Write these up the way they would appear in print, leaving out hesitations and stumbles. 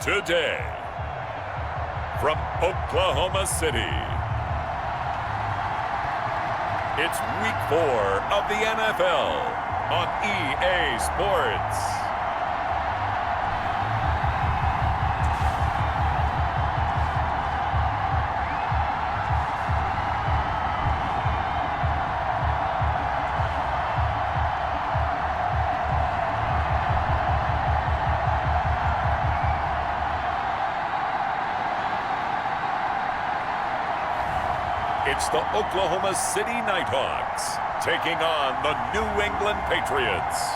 Today, from Oklahoma City, it's Week 4 of the NFL on EA Sports. It's the Oklahoma City Nighthawks taking on the New England Patriots.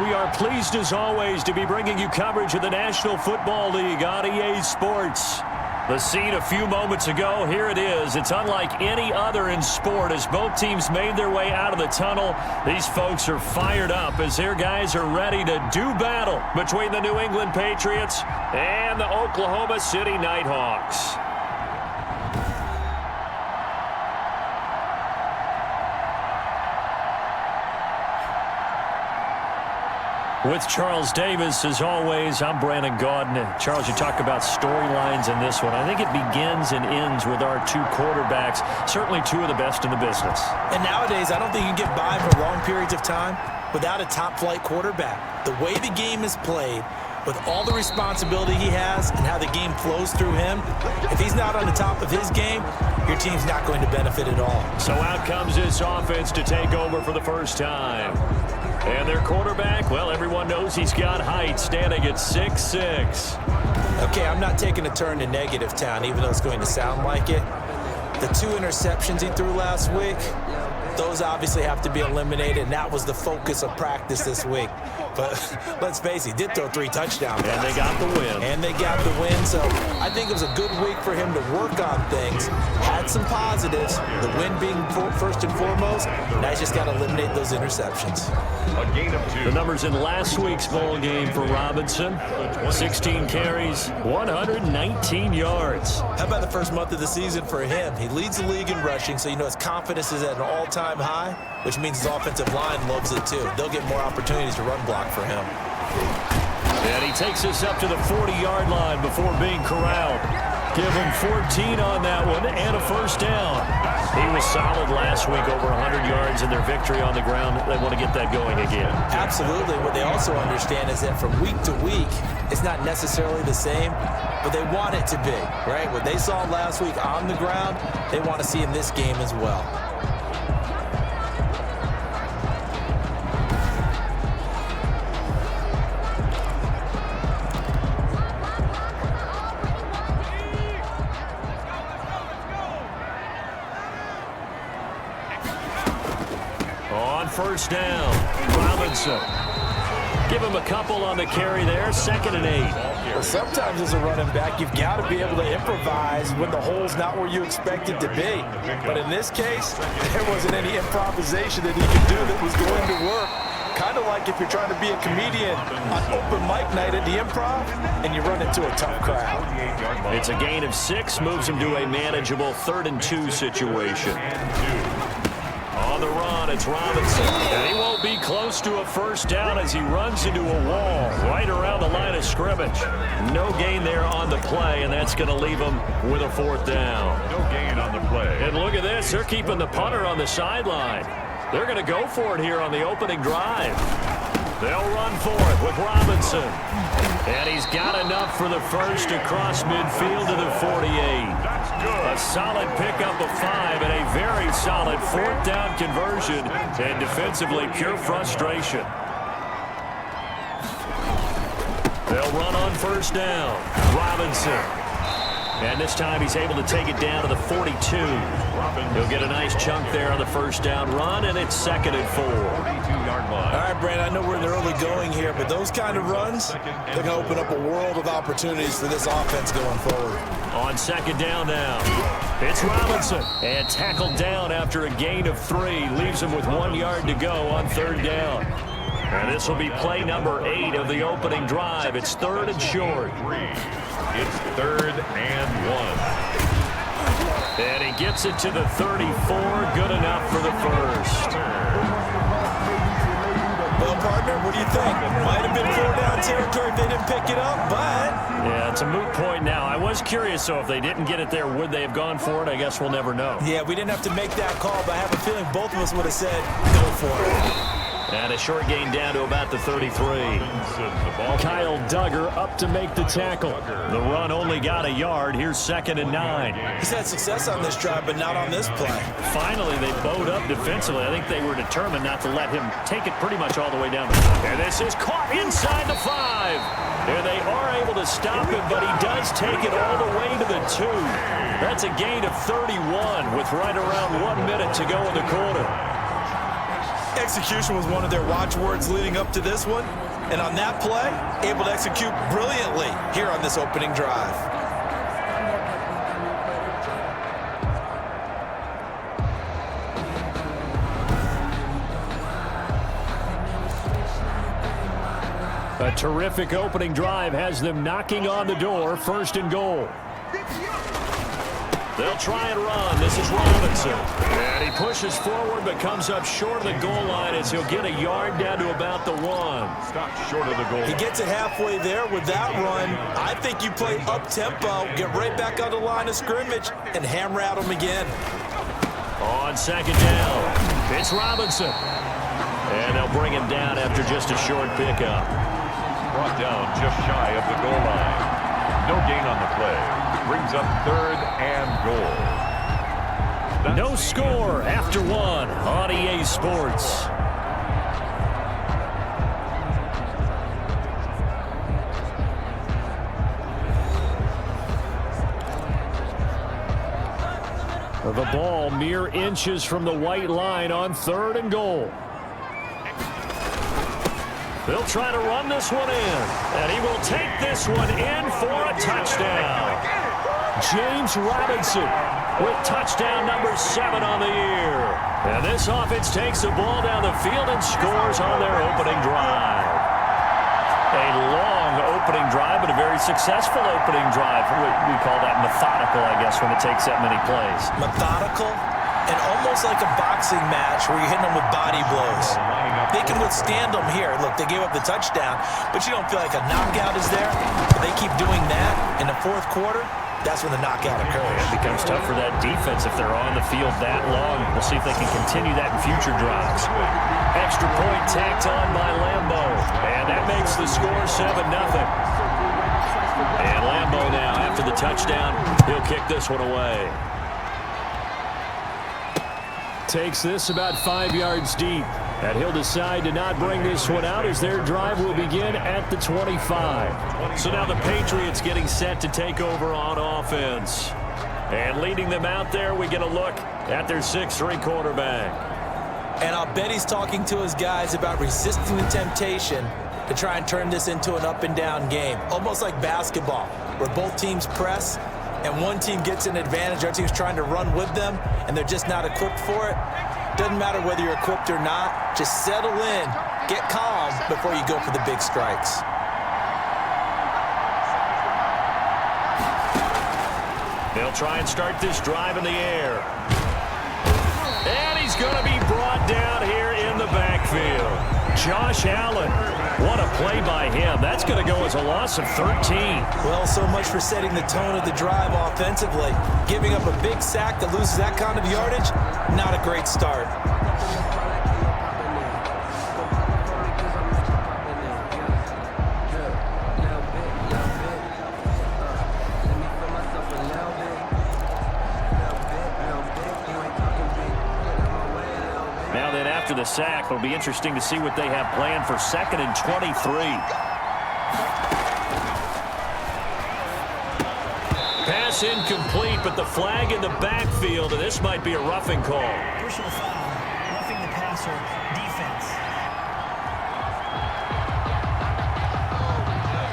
We are pleased as always to be bringing you coverage of the National Football League on EA Sports. The scene a few moments ago, here it is. It's unlike any other in sport as both teams made their way out of the tunnel. These folks are fired up as their guys are ready to do battle between the New England Patriots and the Oklahoma City Nighthawks. With Charles Davis, as always, I'm Brandon Gaudin. Charles, you talk about storylines in this one. I think it begins and ends with our two quarterbacks, certainly two of the best in the business. And nowadays, I don't think you can get by for long periods of time without a top-flight quarterback. The way the game is played, with all the responsibility he has and how the game flows through him, if he's not on the top of his game, your team's not going to benefit at all. So out comes this offense to take over for the first time. And their quarterback, well, everyone knows he's got height, standing at 6'6". Okay, I'm not taking a turn to negative town, even though it's going to sound like it. The 2 interceptions he threw last week, those obviously have to be eliminated, and that was the focus of practice this week. But let's face it, he did throw 3 touchdowns. And they got the win. And they got the win, so I think it was a good week for him to work on things. Had some positives, the win being first and foremost. Now he's just got to eliminate those interceptions. A gain of 2. The numbers in last week's bowl game for Robinson: 16 carries, 119 yards. How about the first month of the season for him? He leads the league in rushing, so you know his confidence is at an all-time high, which means his offensive line loves it too. They'll get more opportunities to run block for him. And he takes us up to the 40-yard line before being corralled. Give him 14 on that one and a first down. He was solid last week, over 100 yards in their victory on the ground. They want to get that going again. Absolutely. What they also understand is that from week to week, it's not necessarily the same, but they want it to be, right? What they saw last week on the ground, they want to see in this game as well. First down, Robinson. Give him a couple on the carry there, 2nd and 8. Well, sometimes as a running back, you've got to be able to improvise when the hole's not where you expect it to be. But in this case, there wasn't any improvisation that he could do that was going to work. Kind of like if you're trying to be a comedian on open mic night at the Improv and you run into a tough crowd. It's a gain of 6, moves him to a manageable 3rd and 2 situation. On the run, it's Robinson. And he won't be close to a first down as he runs into a wall right around the line of scrimmage. No gain there on the play, and that's going to leave him with a 4th down. No gain on the play. And look at this. They're keeping the punter on the sideline. They're going to go for it here on the opening drive. They'll run for it with Robinson. And he's got enough for the first across midfield to the 48. That's good. A solid pickup of 5 and a very solid 4th down conversion. And defensively, pure frustration. They'll run on first down. Robinson. And this time he's able to take it down to the 42. He'll get a nice chunk there on the first down run, and it's 2nd and 4. 42-yard line. All right, Brandon, I know we're in the early going here, but those kind of runs, they're going to open up a world of opportunities for this offense going forward. On 2nd down now, it's Robinson. And tackled down after a gain of 3. Leaves him with 1 yard to go on 3rd down. And this will be play number 8 of the opening drive. It's 3rd and short. It's 3rd and 1. And he gets it to the 34. Good enough for the first. Well, partner. What do you think? Might have been 4-down territory if they didn't pick it up, but... Yeah, it's a moot point now. I was curious, so if they didn't get it there, would they have gone for it? I guess we'll never know. Yeah, we didn't have to make that call, but I have a feeling both of us would have said, go for it. And a short gain down to about the 33. Kyle Duggar up to make the tackle. The run only got a yard. Here's 2nd and 9. He's had success on this drive, but not on this play. Finally, they bowed up defensively. I think they were determined not to let him take it pretty much all the way down. And this is caught inside the 5. And they are able to stop him, but he does take it all the way to the 2. That's a gain of 31 with right around 1 minute to go in the quarter. Execution was one of their watchwords leading up to this one. And on that play, able to execute brilliantly here on this opening drive. A terrific opening drive has them knocking on the door. 1st and goal. They'll try and run. This is Robinson. And he pushes forward but comes up short of the goal line as he'll get a yard down to about the 1. Stop short of the goal. He gets it halfway there with that run. I think you play up-tempo, get right back on the line of scrimmage, and hammer at him again. On 2nd down, it's Robinson. And they'll bring him down after just a short pickup. Brought down just shy of the goal line. No gain on the play. Brings up 3rd and goal. No score after 1 on EA Sports. The ball mere inches from the white line on 3rd and goal. They'll try to run this one in, and he will take this one in for a touchdown. James Robinson with touchdown number 7 on the year. And this offense takes the ball down the field and scores on their opening drive. A long opening drive, but a very successful opening drive. We call that methodical, I guess, when it takes that many plays. Methodical and almost like a boxing match where you're hitting them with body blows. They can withstand them here. Look, they gave up the touchdown, but you don't feel like a knockout is there. But they keep doing that in the 4th quarter. That's when the knockout occurs. It becomes tough for that defense if they're on the field that long. We'll see if they can continue that in future drives. Extra point tacked on by Lambo. And that makes the score 7-0. And Lambo now, after the touchdown, he'll kick this one away. Takes this about 5 yards deep. And he'll decide to not bring this one out as their drive will begin at the 25. So now the Patriots getting set to take over on offense. And leading them out there, we get a look at their 6'3" quarterback. And I'll bet he's talking to his guys about resisting the temptation to try and turn this into an up-and-down game. Almost like basketball, where both teams press, and one team gets an advantage, our team's trying to run with them, and they're just not equipped for it. Doesn't matter whether you're equipped or not. Just settle in, get calm before you go for the big strikes. They'll try and start this drive in the air. And he's going to be brought down here in the backfield. Josh Allen. What a play by him. That's going to go as a loss of 13. Well, so much for setting the tone of the drive offensively. Giving up a big sack that loses that kind of yardage, not a great start. Now then, after the sack, it'll be interesting to see what they have planned for 2nd and 23. Pass incomplete, but the flag in the backfield, and this might be a roughing call. Personal foul, roughing the passer, defense.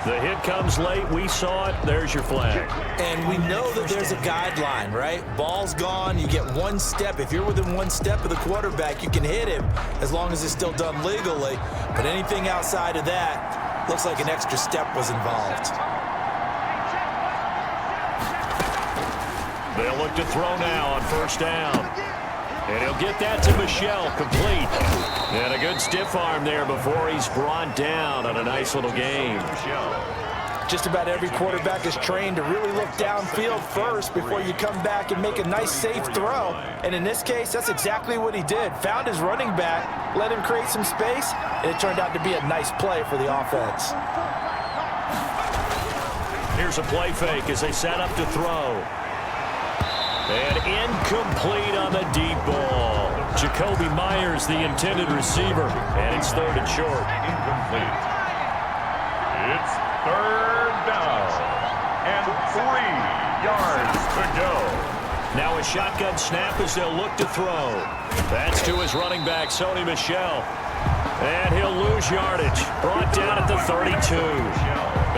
The hit comes late. We saw it. There's your flag. And we know that there's a guideline, right? Ball's gone. You get 1 step. If you're within 1 step of the quarterback, you can hit him as long as it's still done legally. But anything outside of that, looks like an extra step was involved. They'll look to throw now on 1st down. And he'll get that to Michel, complete. And a good stiff arm there before he's brought down on a nice little game. Just about every quarterback is trained to really look downfield first before you come back and make a nice, safe throw. And in this case, that's exactly what he did. Found his running back, let him create some space, and it turned out to be a nice play for the offense. Here's a play fake as they set up to throw. And incomplete on the deep ball. Jacoby Myers, the intended receiver, and it's third and short. Incomplete. It's third down and 3 yards to go. Now a shotgun snap as they'll look to throw. That's to his running back, Sony Michel. And he'll lose yardage. Brought down at the 32.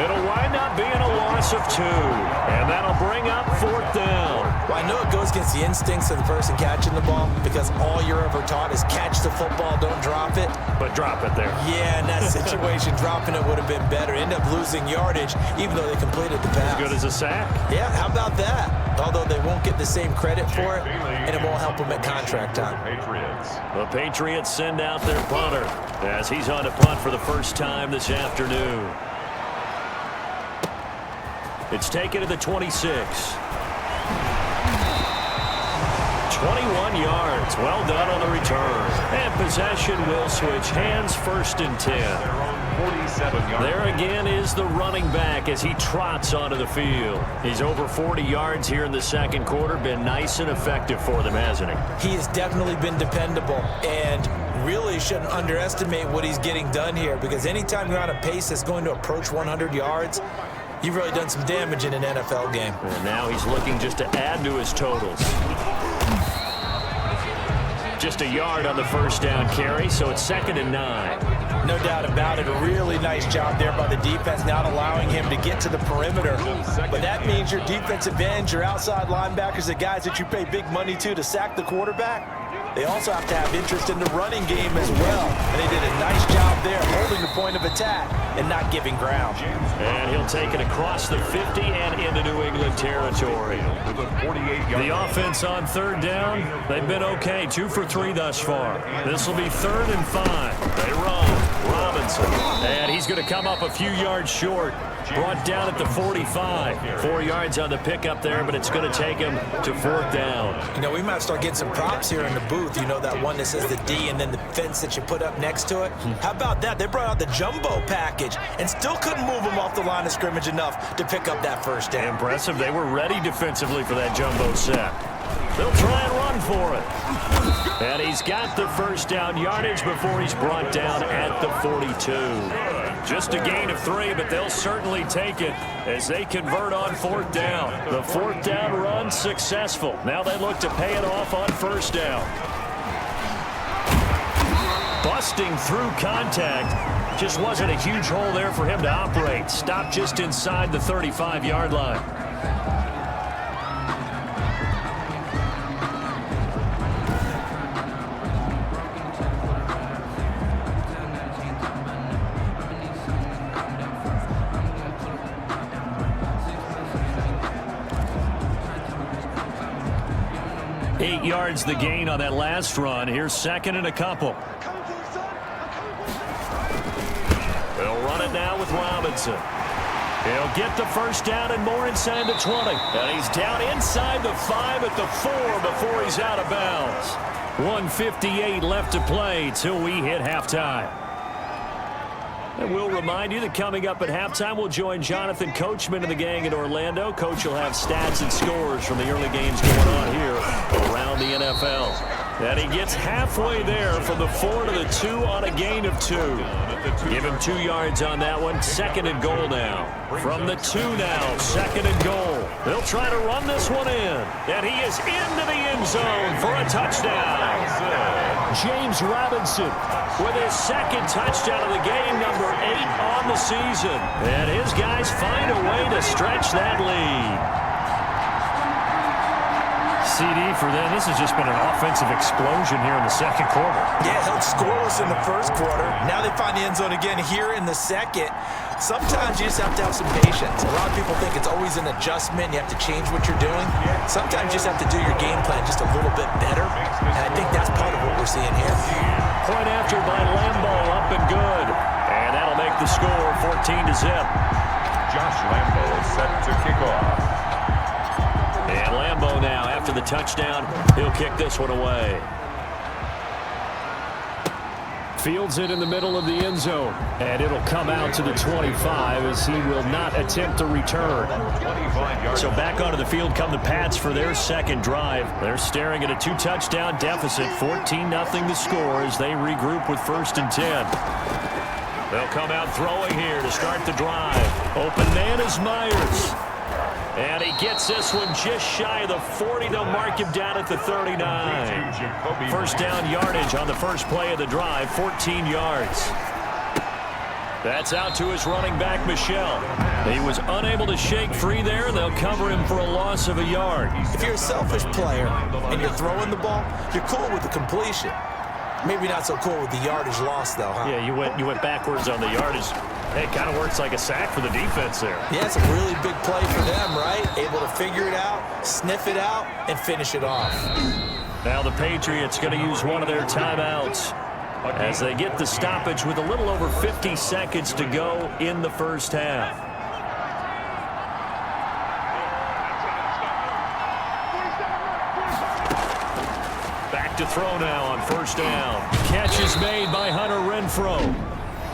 It'll wind up being a loss of 2. And that'll bring up fourth down. Well, I know it goes against the instincts of the person catching the ball because all you're ever taught is catch the football, don't drop it. But drop it there. Yeah, in that situation, dropping it would have been better. End up losing yardage, even though they completed the pass. As good as a sack. Yeah, how about that? Although they won't get the same credit for it, and it won't help them at contract time. The Patriots send out their punter as he's on to punt for the first time this afternoon. It's taken to the 26. 21 yards. Well done on the return. And possession will switch hands, first and 10. There again is the running back as he trots onto the field. He's over 40 yards here in the second quarter. Been nice and effective for them, hasn't he? He has definitely been dependable and really shouldn't underestimate what he's getting done here because anytime you're on a pace that's going to approach 100 yards, you've really done some damage in an NFL game. And now he's looking just to add to his totals. Just a yard on the first down carry, so it's 2nd and 9. No doubt about it. A really nice job there by the defense, not allowing him to get to the perimeter. But that means your defensive ends, your outside linebackers, the guys that you pay big money to sack the quarterback, they also have to have interest in the running game as well. And they did a nice job there holding the point of attack and not giving ground. And he'll take it across the 50 and into New England territory. The offense on third down, they've been okay. 2 for 3 thus far. This will be 3rd and 5. They run. Robinson. And he's going to come up a few yards short. Brought down at the 45. 4 yards on the pickup there, but it's going to take him to 4th down. You know, we might start getting some props here in the booth. You know, that one that says the D and then the fence that you put up next to it. How about that? They brought out the jumbo package and still couldn't move him off the line of scrimmage enough to pick up that first down. Impressive. They were ready defensively for that jumbo set. They'll try and run for it. And he's got the first down yardage before he's brought down at the 42. Just a gain of 3, but they'll certainly take it as they convert on 4th down. The 4th down run successful. Now they look to pay it off on 1st down. Busting through contact. Just wasn't a huge hole there for him to operate. Stopped just inside the 35-yard line. Yards the gain on that last run. Here's 2nd and a couple. They'll run it now with Robinson. He'll get the first down and more inside the 20. And he's down inside the 5 at the 4 before he's out of bounds. 1:58 left to play till we hit halftime. And we'll remind you that coming up at halftime, we'll join Jonathan Coachman and the gang in Orlando. Coach will have stats and scores from the early games going on here around the NFL. And he gets halfway there from the 4 to the 2 on a gain of 2. Give him 2 yards on that one. 2nd and goal now. From the 2 now, 2nd and goal. They'll try to run this one in. And he is into the end zone for a touchdown. James Robinson with his 2nd touchdown of the game, number 8 on the season. And his guys find a way to stretch that lead. CD for them. This has just been an offensive explosion here in the second quarter. Yeah, held scoreless in the first quarter. Now they find the end zone again here in the second. Sometimes you just have to have some patience. A lot of people think it's always an adjustment. You have to change what you're doing. Sometimes you just have to do your game plan just a little bit better. And I think that's part of what we're seeing here. Point after by Lambo, up and good. And that'll make the score 14-0. Josh Lambo set to kick off. And Lambo now, after the touchdown, he'll kick this one away. Fields it in the middle of the end zone. And it'll come out to the 25 as he will not attempt to return. So back onto the field come the Pats for their second drive. They're staring at a 2-touchdown deficit. 14-0 the score as they regroup with 1st and 10. They'll come out throwing here to start the drive. Open man is Myers. And he gets this one just shy of the 40. They'll mark him down at the 39. First down yardage on the first play of the drive, 14 yards. That's out to his running back, Michel. He was unable to shake free there. They'll cover him for a loss of a yard. If you're a selfish player and you're throwing the ball, you're cool with the completion. Maybe not so cool with the yardage loss, though, huh? Yeah, you went backwards on the yardage. It kind of works like a sack for the defense there. Yeah, it's a really big play for them, right? Able to figure it out, sniff it out, and finish it off. Now the Patriots going to use one of their timeouts as they get the stoppage with a little over 50 seconds to go in the first half. Back to throw now on first down. Catch is made by Hunter Renfrow.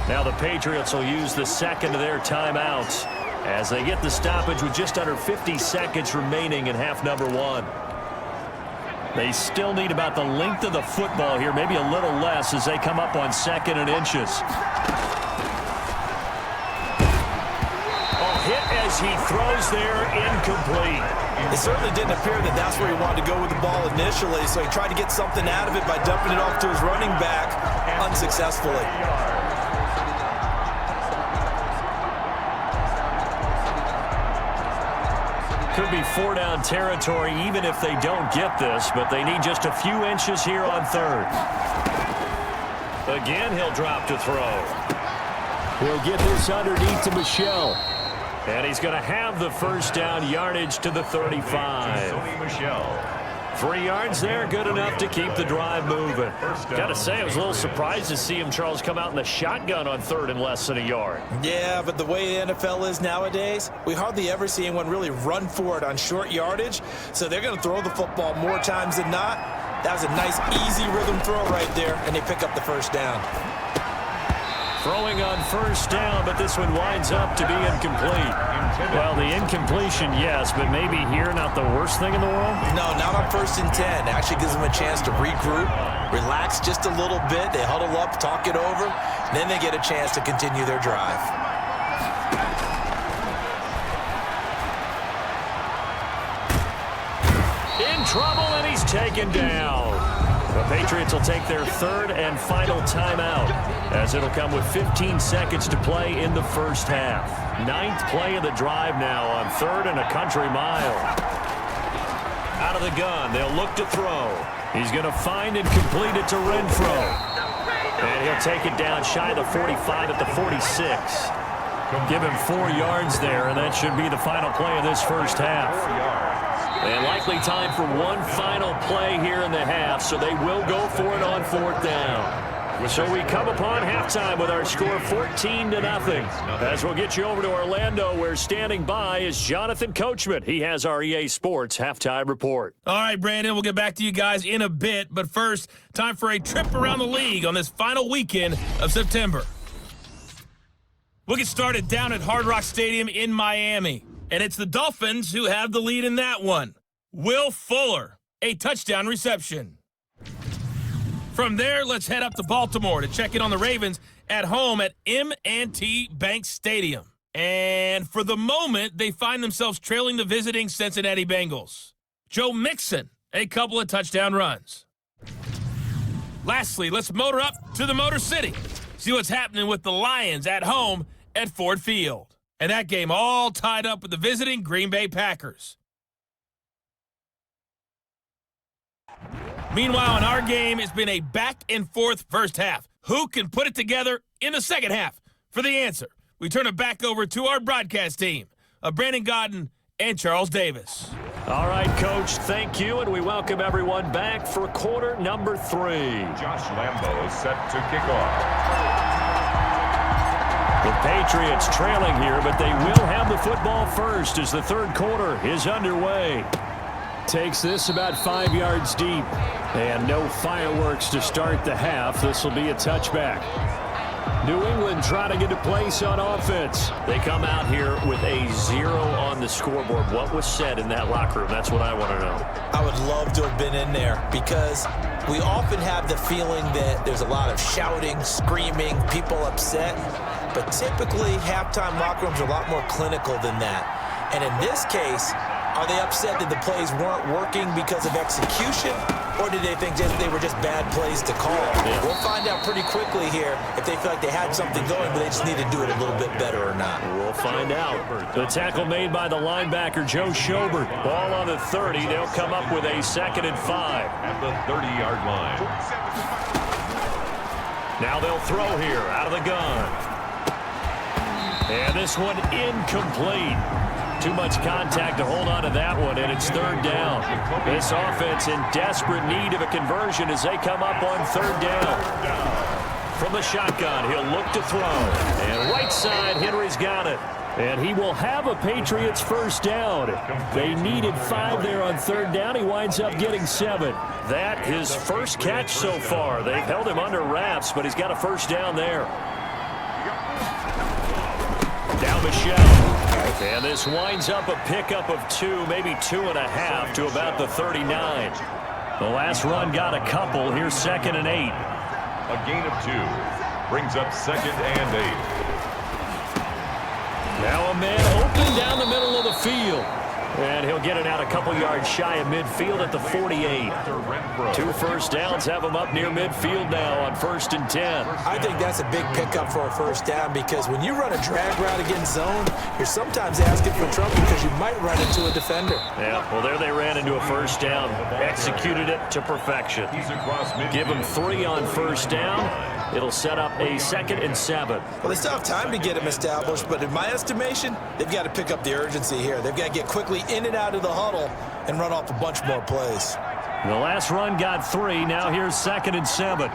Now the Patriots will use the second of their timeouts as they get the stoppage with just under 50 seconds remaining in half number 1. They still need about the length of the football here, maybe a little less as they come up on 2nd and inches. Oh, hit as he throws there, incomplete. It certainly didn't appear that that's where he wanted to go with the ball initially, so he tried to get something out of it by dumping it off to his running back unsuccessfully. Could be 4-down territory even if they don't get this, but they need just a few inches here on 3rd. Again, he'll drop to throw. He'll get this underneath to Michel. And he's going to have the first down yardage to the 35. 3 yards there, good enough to keep the drive moving. Got to say, I was a little surprised to see him, Charles, come out in the shotgun on 3rd and less than a yard. Yeah, but the way the NFL is nowadays, we hardly ever see anyone really run for it on short yardage, so they're going to throw the football more times than not. That was a nice, easy rhythm throw right there, and they pick up the first down. Throwing on first down, but this one winds up to be incomplete. Well, the incompletion, yes, but maybe here not the worst thing in the world? No, not on 1st and 10. It actually gives them a chance to regroup, relax just a little bit. They huddle up, talk it over, then they get a chance to continue their drive. In trouble, and he's taken down. The Patriots will take their 3rd and final timeout as it'll come with 15 seconds to play in the first half. 9th play of the drive now on 3rd and a country mile. Out of the gun, they'll look to throw. He's going to find and complete it to Renfrow. And he'll take it down shy of the 45 at the 46. Give him 4 yards there, and that should be the final play of this first half. And likely time for one final play here in the half, so they will go for it on 4th down. So we come upon halftime with our score 14-0. As we'll get you over to Orlando, where standing by is Jonathan Coachman. He has our EA Sports halftime report. All right, Brandon, we'll get back to you guys in a bit. But first, time for a trip around the league on this final weekend of September. We'll get started down at Hard Rock Stadium in Miami. And it's the Dolphins who have the lead in that one. Will Fuller, a touchdown reception. From there, let's head up to Baltimore to check in on the Ravens at home at M&T Bank Stadium. And for the moment, they find themselves trailing the visiting Cincinnati Bengals. Joe Mixon, a couple of touchdown runs. Lastly, let's motor up to the Motor City. See what's happening with the Lions at home at Ford Field. And that game all tied up with the visiting Green Bay Packers. Meanwhile, in our game, it's been a back-and-forth first half. Who can put it together in the second half? For the answer, we turn it back over to our broadcast team of Brandon Godden and Charles Davis. All right, Coach, thank you, and we welcome everyone back for quarter number 3. Josh Lambo is set to kick off. The Patriots trailing here, but they will have the football first as the third quarter is underway. Takes this about 5 yards deep, and no fireworks to start the half. This will be a touchback. New England trying to get a place on offense. They come out here with a 0 on the scoreboard. What was said in that locker room? That's what I want to know. I would love to have been in there because we often have the feeling that there's a lot of shouting, screaming, people upset. But typically, halftime locker rooms are a lot more clinical than that. And in this case, are they upset that the plays weren't working because of execution? Or did they think they were just bad plays to call? Yeah. We'll find out pretty quickly here if they feel like they had something going, but they just need to do it a little bit better or not. We'll find out. The tackle made by the linebacker, Joe Schobert. Ball on the 30. They'll come up with a 2nd and 5. At the 30-yard line. Now they'll throw here out of the gun. And this one incomplete. Too much contact to hold on to that one, and it's 3rd down. This offense in desperate need of a conversion as they come up on 3rd down. From the shotgun, he'll look to throw. And right side, Henry's got it. And he will have a Patriots first down. They needed 5 there on 3rd down. He winds up getting 7. That his first catch so far. They've held him under wraps, but he's got a first down there. Now Michelle. And this winds up a pickup of 2, maybe 2.5 to about the 39. The last run got a couple. Here's 2nd and 8. A gain of 2 brings up 2nd and 8. Now a man open down the middle of the field. And he'll get it out a couple yards shy of midfield at the 48. 2 first downs have him up near midfield now on 1st and 10. I think that's a big pickup for a first down because when you run a drag route against zone, you're sometimes asking for trouble because you might run into a defender. Yeah, well, there they ran into a first down. Executed it to perfection. Give him 3 on first down. It'll set up a 2nd and 7. Well, they still have time to get him established, but in my estimation, they've got to pick up the urgency here. They've got to get quickly in and out of the huddle and run off a bunch more plays. The last run got 3. Now here's 2nd and 7.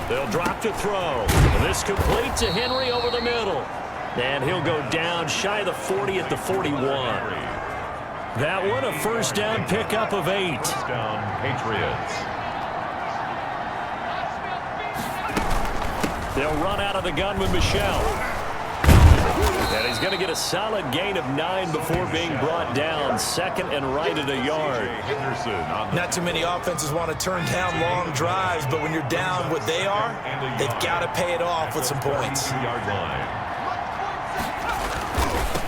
They'll drop to throw. This complete to Henry over the middle. And he'll go down shy of the 40 at the 41. That one a first down pickup of 8. First down, Patriots. They'll run out of the gun with Michelle. And he's going to get a solid gain of 9 before being brought down. 2nd and right at a yard. Not too many offenses want to turn down long drives, but when you're down what they are, they've got to pay it off with some points.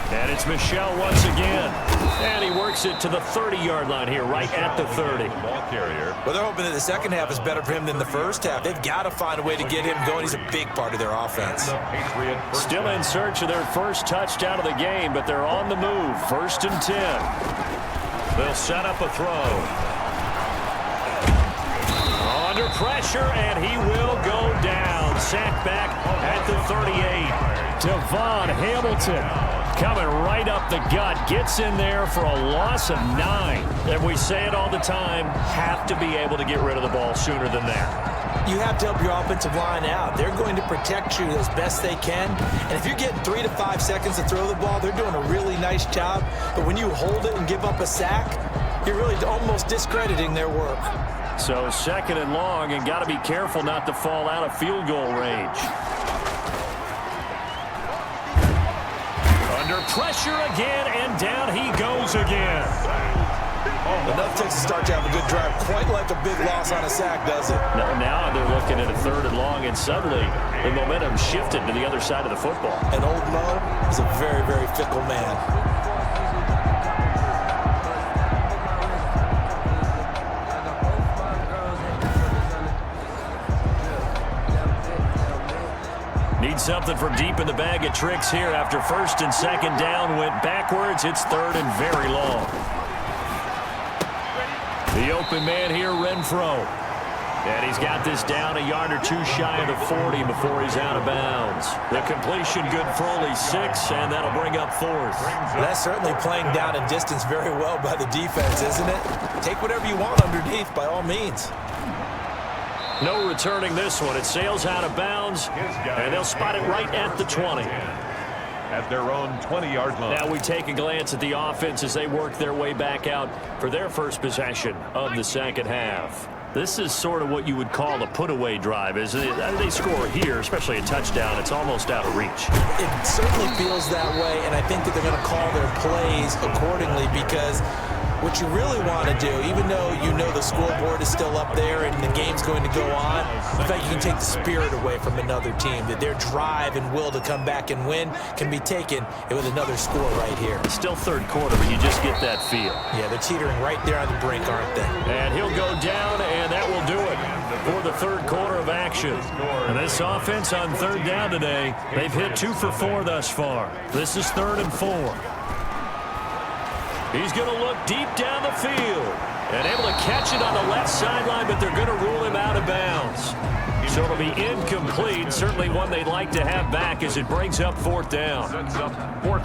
And it's Michelle once again. And he works it to the 30-yard line here, right at the 30. Well, they're hoping that the second half is better for him than the first half. They've got to find a way to get him going. He's a big part of their offense. Still in search of their first touchdown of the game, but they're on the move. 1st and 10. They'll set up a throw. Under pressure, and he will go down. Sacked back at the 38. Devon Hamilton coming right up the gut. Gets in there for a loss of 9. And we say it all the time, have to be able to get rid of the ball sooner than that. You have to help your offensive line out. They're going to protect you as best they can. And if you're getting 3 to 5 seconds to throw the ball, they're doing a really nice job. But when you hold it and give up a sack, you're really almost discrediting their work. So 2nd and long, and got to be careful not to fall out of field goal range. Under pressure again, and down he goes again. Enough takes to start to have a good drive. Quite like a big loss on a sack, does it? Now they're looking at a 3rd and long, and suddenly the momentum shifted to the other side of the football. And old Mo is a very, very fickle man. Need something from deep in the bag of tricks here after 1st and 2nd down. Went backwards. It's 3rd and very long. The open man here, Renfro. And he's got this down a yard or two shy of the 40 before he's out of bounds. The completion good for only 6, and that'll bring up 4th. That's certainly playing down and distance very well by the defense, isn't it? Take whatever you want underneath, by all means. No returning this one. It sails out of bounds, and they'll spot it right at the 20. At their own 20-yard line. Now we take a glance at the offense as they work their way back out for their first possession of the second half. This is sort of what you would call a put-away drive, isn't it? They score here, especially a touchdown. It's almost out of reach. It certainly feels that way, and I think that they're going to call their plays accordingly because what you really want to do, even though you know the scoreboard is still up there and the game's going to go on, in fact, you can take the spirit away from another team, that their drive and will to come back and win can be taken with another score right here. It's still third quarter, but you just get that feel. Yeah, they're teetering right there on the brink, aren't they? And he'll go down, and that will do it for the third quarter of action. And this offense on third down today, they've hit 2 for 4 thus far. This is 3rd and 4. He's going to look deep down the field and able to catch it on the left sideline, but they're going to rule him out of bounds. So it'll be incomplete. Certainly one they'd like to have back as it brings up 4th down.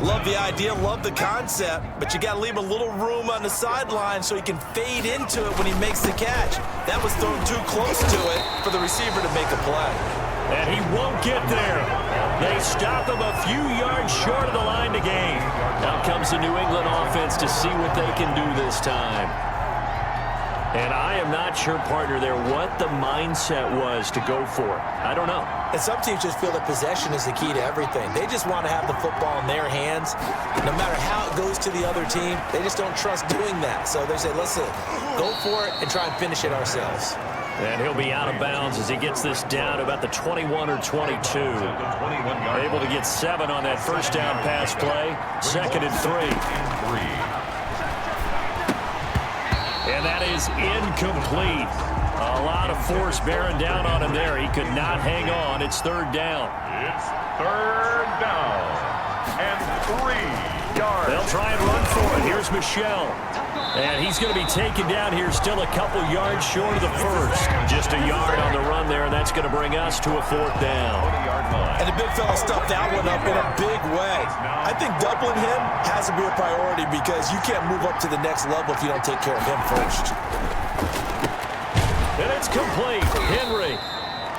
Love the idea, love the concept, but you got to leave a little room on the sideline so he can fade into it when he makes the catch. That was thrown too close to it for the receiver to make a play. And he won't get there. They stop him a few yards short of the line to gain. Out comes the New England offense to see what they can do this time. And I am not sure, partner, there what the mindset was to go for it. I don't know. And some teams just feel that possession is the key to everything. They just want to have the football in their hands. No matter how it goes to the other team, they just don't trust doing that. So they say, listen, go for it and try and finish it ourselves. And he'll be out of bounds as he gets this down to about the 21 or 22. Able to get 7 on that first down pass play. 2nd and 3. And that is incomplete. A lot of force bearing down on him there. He could not hang on. It's 3rd down. It's 3rd down and 3 yards. They'll try and run for it. Here's Michelle. And he's going to be taken down here still a couple yards short of the first. Just a yard on the run there, and that's going to bring us to a 4th down. And the big fella stuffed that one up in a big way. I think doubling him has to be a priority because you can't move up to the next level if you don't take care of him first. And it's complete. Henry.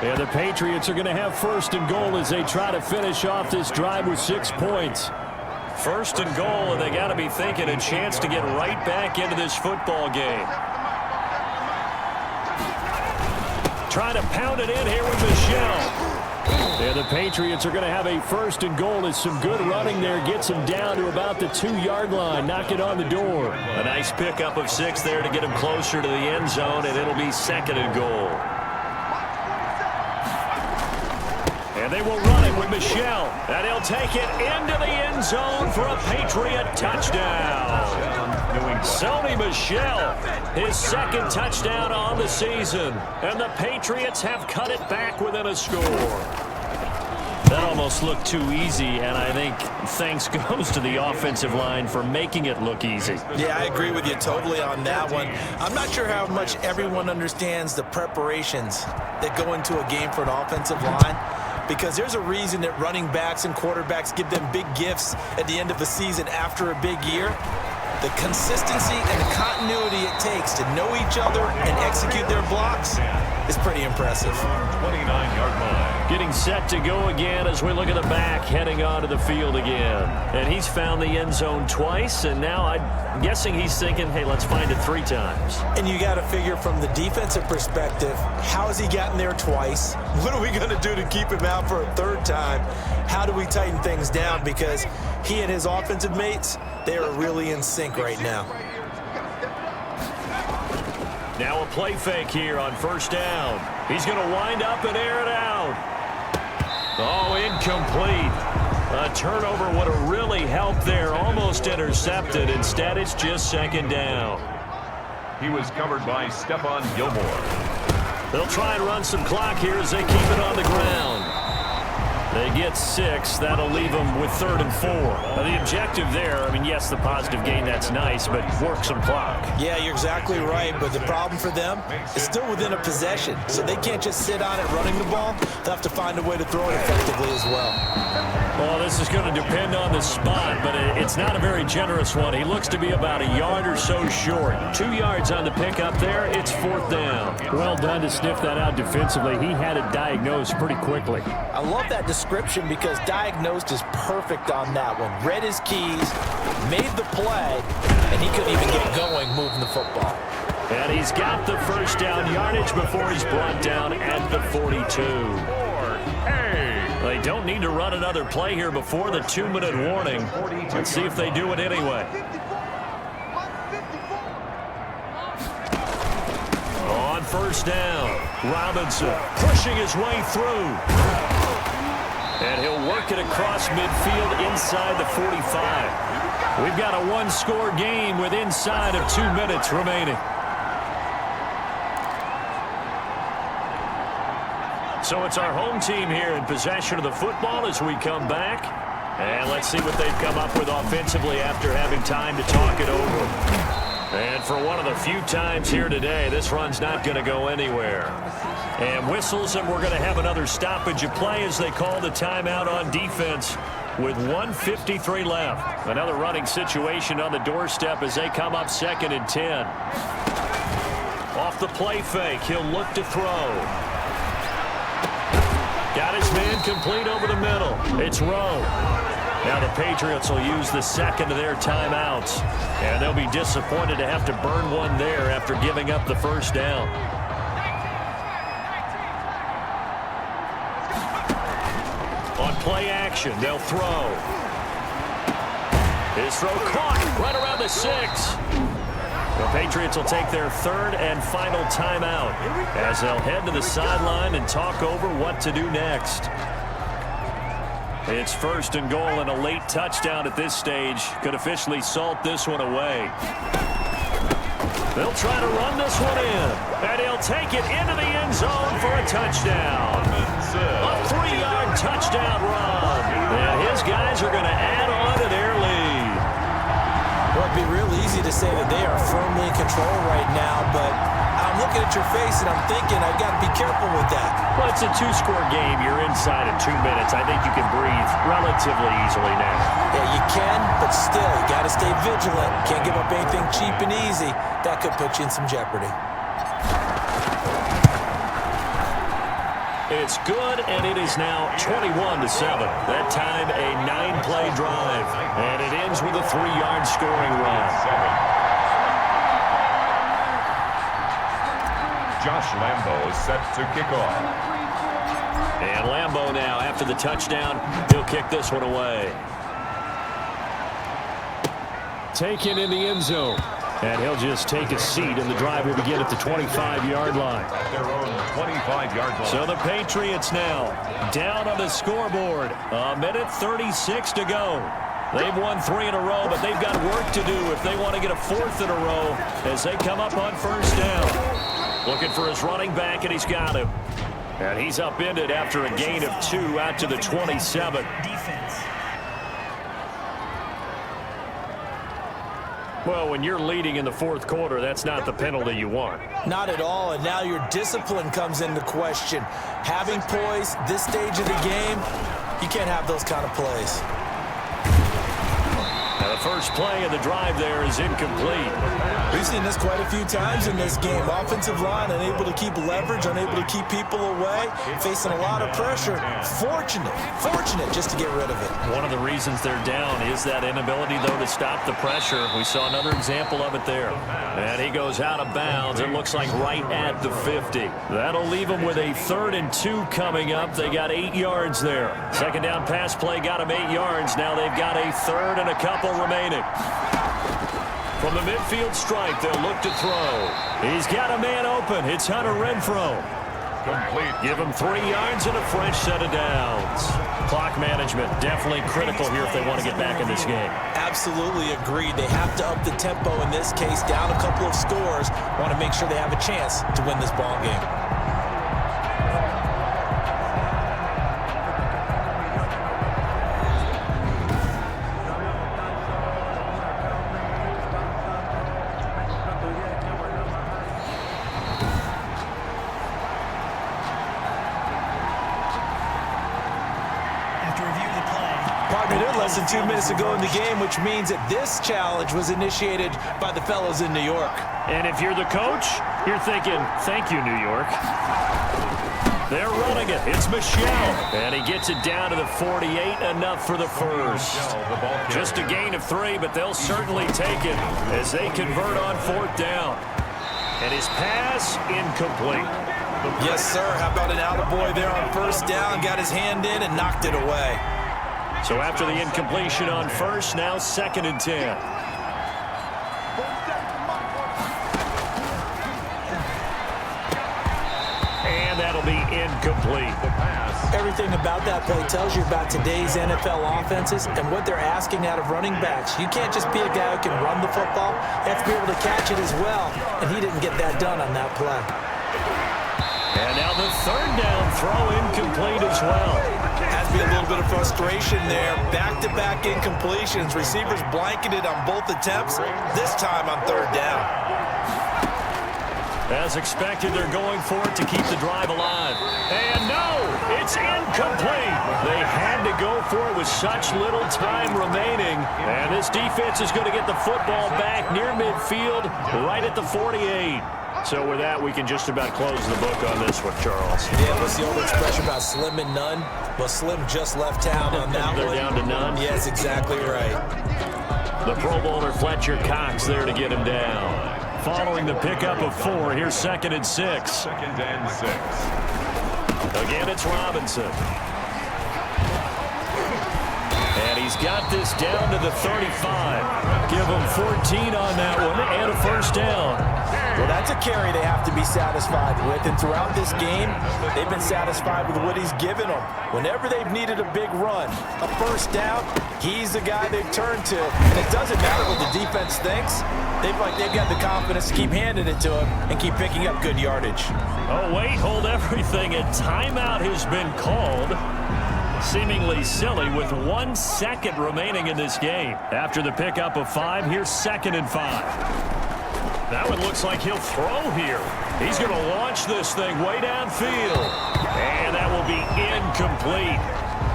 And the Patriots are going to have 1st and goal as they try to finish off this drive with 6 points. 1st and goal, and they got to be thinking a chance to get right back into this football game. Trying to pound it in here with Michelle. And the Patriots are going to have a 1st and goal as some good running there gets him down to about the 2-yard line. Knock it on the door. A nice pickup of 6 there to get him closer to the end zone, and it'll be 2nd and goal. And they will run it with Michelle. And he'll take it into the end zone for a Patriot touchdown. Sony Michel, his 2nd touchdown on the season. And the Patriots have cut it back within a score. That almost looked too easy, and I think thanks goes to the offensive line for making it look easy. Yeah, I agree with you totally on that one. I'm not sure how much everyone understands the preparations that go into a game for an offensive line, because there's a reason that running backs and quarterbacks give them big gifts at the end of the season after a big year. The consistency and the continuity it takes to know each other and execute their blocks is pretty impressive. 29-yard line. Getting set to go again as we look at the back, heading onto the field again. And he's found the end zone twice, and now I'm guessing he's thinking, hey, let's find it 3 times. And you got to figure from the defensive perspective, how has he gotten there twice? What are we going to do to keep him out for a 3rd time? How do we tighten things down? Because he and his offensive mates, they are really in sync right now. Now a play fake here on 1st down. He's going to wind up and air it out. Oh, incomplete. A turnover would have really helped there. Almost intercepted. Instead, it's just 2nd down. He was covered by Stephon Gilmore. They'll try and run some clock here as they keep it on the ground. They get 6. That'll leave them with 3rd and 4. Now, the objective there, I mean, yes, the positive gain, that's nice, but work some clock. Yeah, you're exactly right, but the problem for them is still within a possession, so they can't just sit on it running the ball. They'll have to find a way to throw it effectively as well. Well, this is going to depend on the spot, but it's not a very generous one. He looks to be about a yard or so short. 2 yards on the pickup there. It's 4th down. Well done to sniff that out defensively. He had it diagnosed pretty quickly. I love that description because diagnosed is perfect on that one. Read his keys, made the play, and he couldn't even get going moving the football. And he's got the 1st down yardage before he's brought down at the 42. They don't need to run another play here before the 2-minute warning. Let's see if they do it anyway. On 1st down, Robinson pushing his way through. And he'll work it across midfield inside the 45. We've got a 1-score game with inside of 2 minutes remaining. So it's our home team here in possession of the football as we come back. And let's see what they've come up with offensively after having time to talk it over. And for one of the few times here today, this run's not going to go anywhere. And whistles, and we're going to have another stoppage of play as they call the timeout on defense with 1:53 left. Another running situation on the doorstep as they come up 2nd and 10. Off the play fake, he'll look to throw. Got his man complete over the middle. It's Rowe. Now the Patriots will use the 2nd of their timeouts. And they'll be disappointed to have to burn one there after giving up the 1st down. On play action, they'll throw. His throw caught right around the 6. The Patriots will take their 3rd and final timeout as they'll head to the sideline and talk over what to do next. It's 1st and goal, and a late touchdown at this stage could officially salt this one away. They'll try to run this one in, and he'll take it into the end zone for a touchdown. A 3-yard touchdown run, and his guys are going to add on to their lead. Well, it'd be real easy to say that they are firmly in control right now, but I'm looking at your face and I'm thinking I've got to be careful with that. Well, it's a 2-score game. You're inside of 2 minutes. I think you can breathe relatively easily now. Yeah, you can, but still, you got to stay vigilant. Can't give up anything cheap and easy. That could put you in some jeopardy. It's good, and it is now 21-7. That time, a 9-play drive, and it ends with a 3-yard scoring run. Josh Lambo is set to kick off. And Lambo now, after the touchdown, he'll kick this one away. Taken in the end zone. And he'll just take a seat, and the drive will begin at the 25-yard line. At their own 25-yard line. So the Patriots now down on the scoreboard. 1:36 to go. They've won 3 in a row, but they've got work to do if they want to get a 4th in a row as they come up on 1st down. Looking for his running back, and he's got him. And he's upended after a gain of 2 out to the 27. Defense. Well, when you're leading in the 4th quarter, that's not the penalty you want. Not at all, and now your discipline comes into question. Having poise this stage of the game, you can't have those kind of plays. Now the first play of the drive there is incomplete. We've seen this quite a few times in this game. Offensive line unable to keep leverage, unable to keep people away, facing a lot of pressure. Fortunate just to get rid of it. One of the reasons they're down is that inability, though, to stop the pressure. We saw another example of it there. And he goes out of bounds. It looks like right at the 50. That'll leave them with a 3rd and 2 coming up. They got 8 yards there. 2nd down pass play got them 8 yards. Now they've got a 3rd and a couple remaining. From the midfield stripe, they'll look to throw. He's got a man open. It's Hunter Renfrow. Complete. Give him 3 yards and a fresh set of downs. Clock management definitely critical here if they want to get back in this game. Absolutely agreed. They have to up the tempo in this case, down a couple of scores. Want to make sure they have a chance to win this ball game. minute, less than 2 minutes to go in the game, which means that this challenge was initiated by the fellows in New York. And if you're the coach, you're thinking, thank you, New York. They're running it. It's Michelle. And he gets it down to the 48, enough for the first. Just a gain of 3, but they'll certainly take it as they convert on 4th down. And his pass incomplete. Yes, sir. How about an attaboy there on 1st down? Got his hand in and knocked it away. So after the incompletion on 1st, now 2nd and 10. And that'll be incomplete. Everything about that play tells you about today's NFL offenses and what they're asking out of running backs. You can't just be a guy who can run the football. You have to be able to catch it as well, and he didn't get that done on that play. And now the 3rd down throw incomplete as well. Has to be a little bit of frustration there. Back-to-back incompletions. Receivers blanketed on both attempts, this time on 3rd down. As expected, they're going for it to keep the drive alive. And no, it's incomplete. They had to go for it with such little time remaining. And this defense is going to get the football back near midfield, right at the 48. So with that, we can just about close the book on this one, Charles. Yeah, what's the old expression about slim and none? Well, Slim just left town on that They're one. down to none. Yes, exactly right. The Pro Bowler Fletcher Cox there to get him down. Following the pickup of 4, here's 2nd and 6. 2nd and 6. Again, it's Robinson. And he's got this down to the 35. Give him 14 on that one and a 1st down. Well, that's a carry they have to be satisfied with, and throughout this game, they've been satisfied with what he's given them. Whenever they've needed a big run, a 1st down, he's the guy they've turned to. And it doesn't matter what the defense thinks. They've got the confidence to keep handing it to him and keep picking up good yardage. Oh, wait, hold everything. A timeout has been called. Seemingly silly with 1 second remaining in this game. After the pickup of 5, here's 2nd and 5. That one looks like he'll throw here. He's going to launch this thing way downfield. And that will be incomplete.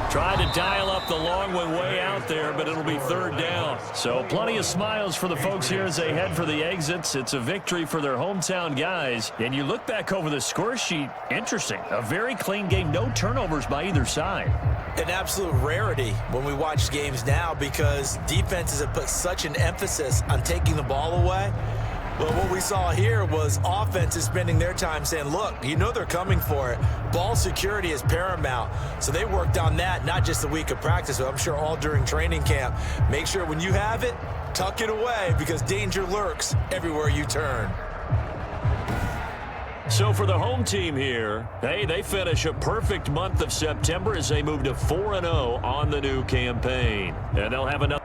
Tried to dial up the long one way out there, but it'll be 3rd down. So plenty of smiles for the folks here as they head for the exits. It's a victory for their hometown guys. And you look back over the score sheet, interesting. A very clean game, no turnovers by either side. An absolute rarity when we watch games now because defenses have put such an emphasis on taking the ball away. Well, what we saw here was offenses spending their time saying, look, you know they're coming for it. Ball security is paramount. So they worked on that, not just a week of practice, but I'm sure all during training camp. Make sure when you have it, tuck it away because danger lurks everywhere you turn. So for the home team here, hey, they finish a perfect month of September as they move to 4-0 on the new campaign. And they'll have another.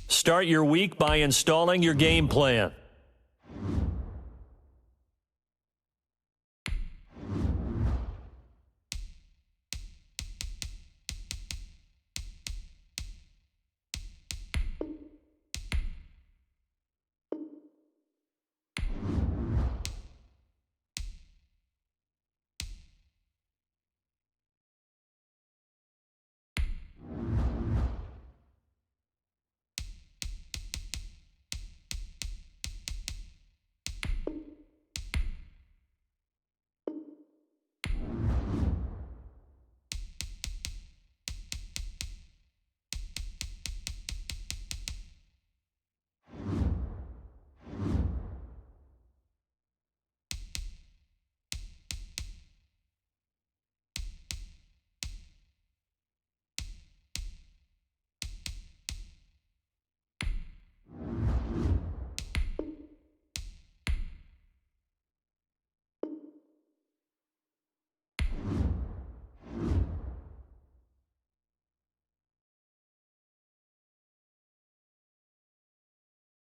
Start your week by installing your game plan.